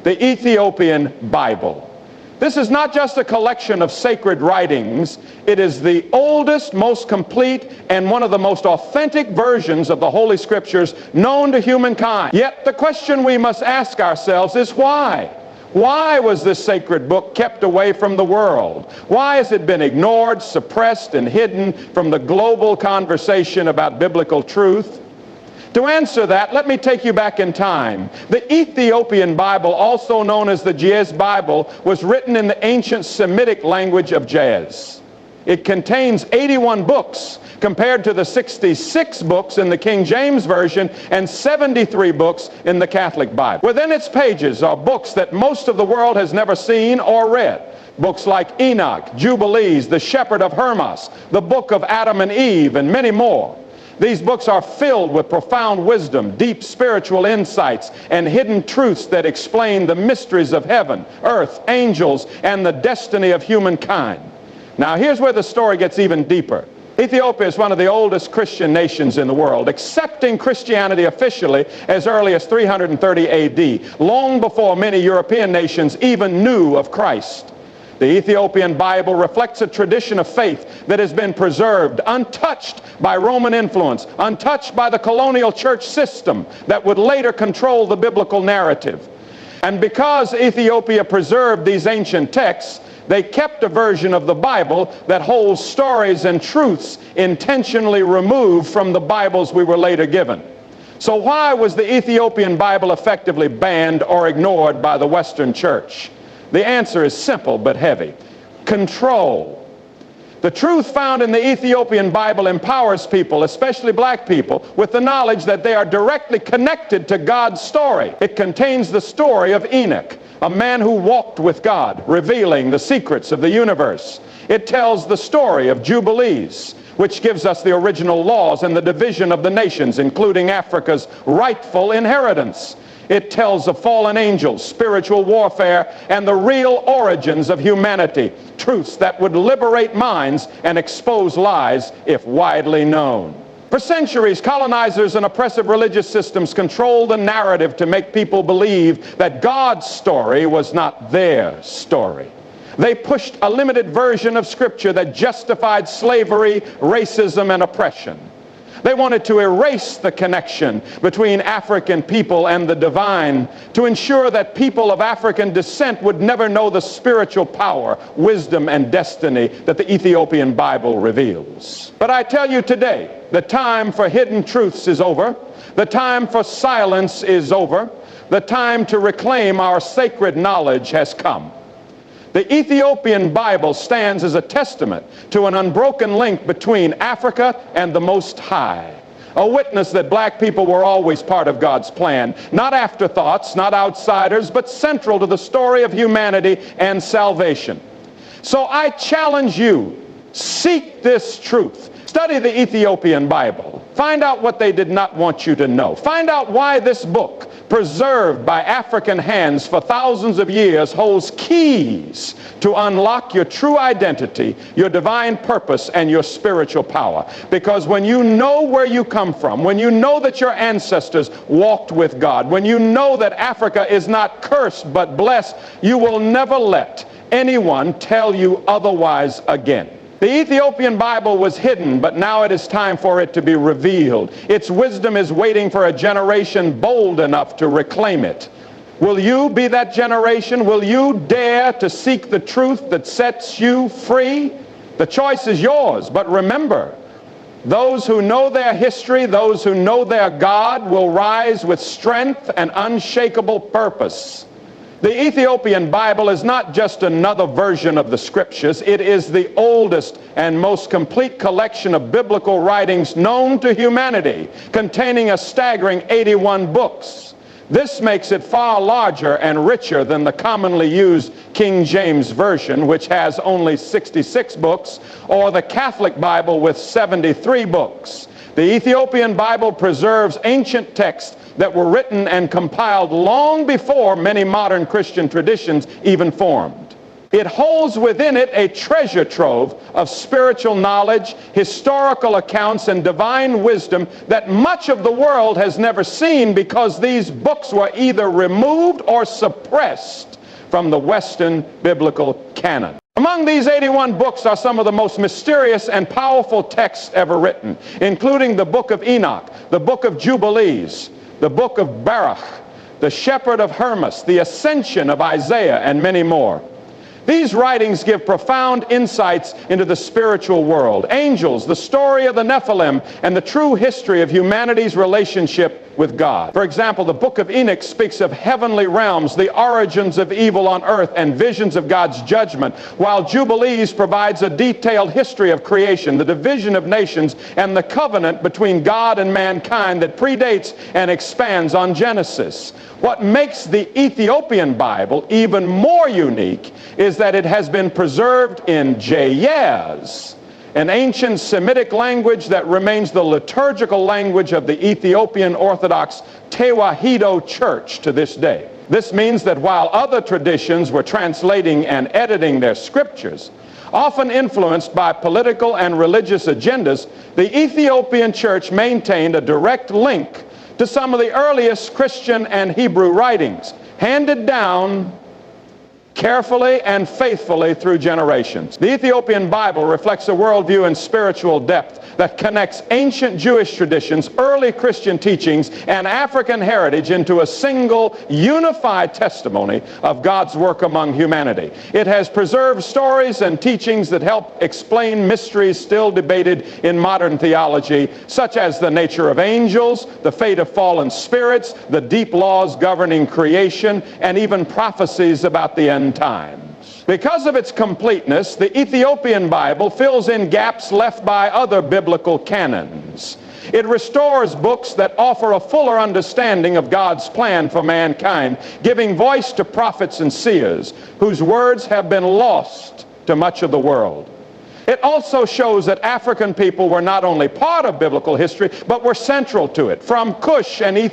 the Ethiopian Bible. This is not just a collection of sacred writings. It is the oldest, most complete, and one of the most authentic versions of the Holy Scriptures known to humankind. Yet the question we must ask ourselves is why? Why was this sacred book kept away from the world? Why has it been ignored, suppressed, and hidden from the global conversation about biblical truth? To answer that, let me take you back in time. The Ethiopian Bible, also known as the Ge'ez Bible, was written in the ancient Semitic language of Ge'ez. It contains 81 books compared to the 66 books in the King James Version and 73 books in the Catholic Bible. Within its pages are books that most of the world has never seen or read. Books like Enoch, Jubilees, The Shepherd of Hermas, the Book of Adam and Eve, and many more. These books are filled with profound wisdom, deep spiritual insights, and hidden truths that explain the mysteries of heaven, earth, angels, and the destiny of humankind. Now here's where the story gets even deeper. Ethiopia is one of the oldest Christian nations in the world, accepting Christianity officially as early as 330 AD, long before many European nations even knew of Christ. The Ethiopian Bible reflects a tradition of faith that has been preserved, untouched by Roman influence, untouched by the colonial church system that would later control the biblical narrative. And because Ethiopia preserved these ancient texts, they kept a version of the Bible that holds stories and truths intentionally removed from the Bibles we were later given. So why was the Ethiopian Bible effectively banned or ignored by the Western church? The answer is simple but heavy. Control. The truth found in the Ethiopian Bible empowers people, especially black people, with the knowledge that they are directly connected to God's story. It contains the story of Enoch, a man who walked with God, revealing the secrets of the universe. It tells the story of Jubilees, which gives us the original laws and the division of the nations, including Africa's rightful inheritance. It tells of fallen angels, spiritual warfare, and the real origins of humanity, truths that would liberate minds and expose lies if widely known. For centuries, colonizers and oppressive religious systems controlled the narrative to make people believe that God's story was not their story. They pushed a limited version of Scripture that justified slavery, racism, and oppression. They wanted to erase the connection between African people and the divine to ensure that people of African descent would never know the spiritual power, wisdom, and destiny that the Ethiopian Bible reveals. But I tell you today, the time for hidden truths is over. The time for silence is over. The time to reclaim our sacred knowledge has come. The Ethiopian Bible stands as a testament to an unbroken link between Africa and the Most High. A witness that black people were always part of God's plan. Not afterthoughts, not outsiders, but central to the story of humanity and salvation. So I challenge you, seek this truth. Study the Ethiopian Bible. Find out what they did not want you to know. Find out why this book, preserved by African hands for thousands of years, holds keys to unlock your true identity, your divine purpose, and your spiritual power. Because when you know where you come from, when you know that your ancestors walked with God, when you know that Africa is not cursed but blessed, you will never let anyone tell you otherwise again. The Ethiopian Bible was hidden, but now it is time for it to be revealed. Its wisdom is waiting for a generation bold enough to reclaim it. Will you be that generation? Will you dare to seek the truth that sets you free? The choice is yours, but remember, those who know their history, those who know their God, will rise with strength and unshakable purpose. The Ethiopian Bible is not just another version of the Scriptures. It is the oldest and most complete collection of biblical writings known to humanity, containing a staggering 81 books. This makes it far larger and richer than the commonly used King James Version, which has only 66 books, or the Catholic Bible with 73 books. The Ethiopian Bible preserves ancient texts that were written and compiled long before many modern Christian traditions even formed. It holds within it a treasure trove of spiritual knowledge, historical accounts, and divine wisdom that much of the world has never seen, because these books were either removed or suppressed from the Western biblical canon. Among these 81 books are some of the most mysterious and powerful texts ever written, including the book of Enoch, the book of Jubilees, the book of Baruch, the Shepherd of Hermas, the Ascension of Isaiah, and many more. These writings give profound insights into the spiritual world, angels, the story of the Nephilim, and the true history of humanity's relationship with God. For example, the book of Enoch speaks of heavenly realms, the origins of evil on earth, and visions of God's judgment, while Jubilees provides a detailed history of creation, the division of nations, and the covenant between God and mankind that predates and expands on Genesis. What makes the Ethiopian Bible even more unique is that it has been preserved in Ge'ez, an ancient Semitic language that remains the liturgical language of the Ethiopian Orthodox Tewahedo Church to this day. This means that while other traditions were translating and editing their scriptures, often influenced by political and religious agendas, the Ethiopian Church maintained a direct link to some of the earliest Christian and Hebrew writings, handed down carefully and faithfully through generations. The Ethiopian Bible reflects a worldview and spiritual depth that connects ancient Jewish traditions, early Christian teachings, and African heritage into a single, unified testimony of God's work among humanity. It has preserved stories and teachings that help explain mysteries still debated in modern theology, such as the nature of angels, the fate of fallen spirits, the deep laws governing creation, and even prophecies about the end times. Because of its completeness, the Ethiopian Bible fills in gaps left by other biblical canons. It restores books that offer a fuller understanding of God's plan for mankind, giving voice to prophets and seers whose words have been lost to much of the world. It also shows that African people were not only part of biblical history, but were central to it. From Cush and Ethiopia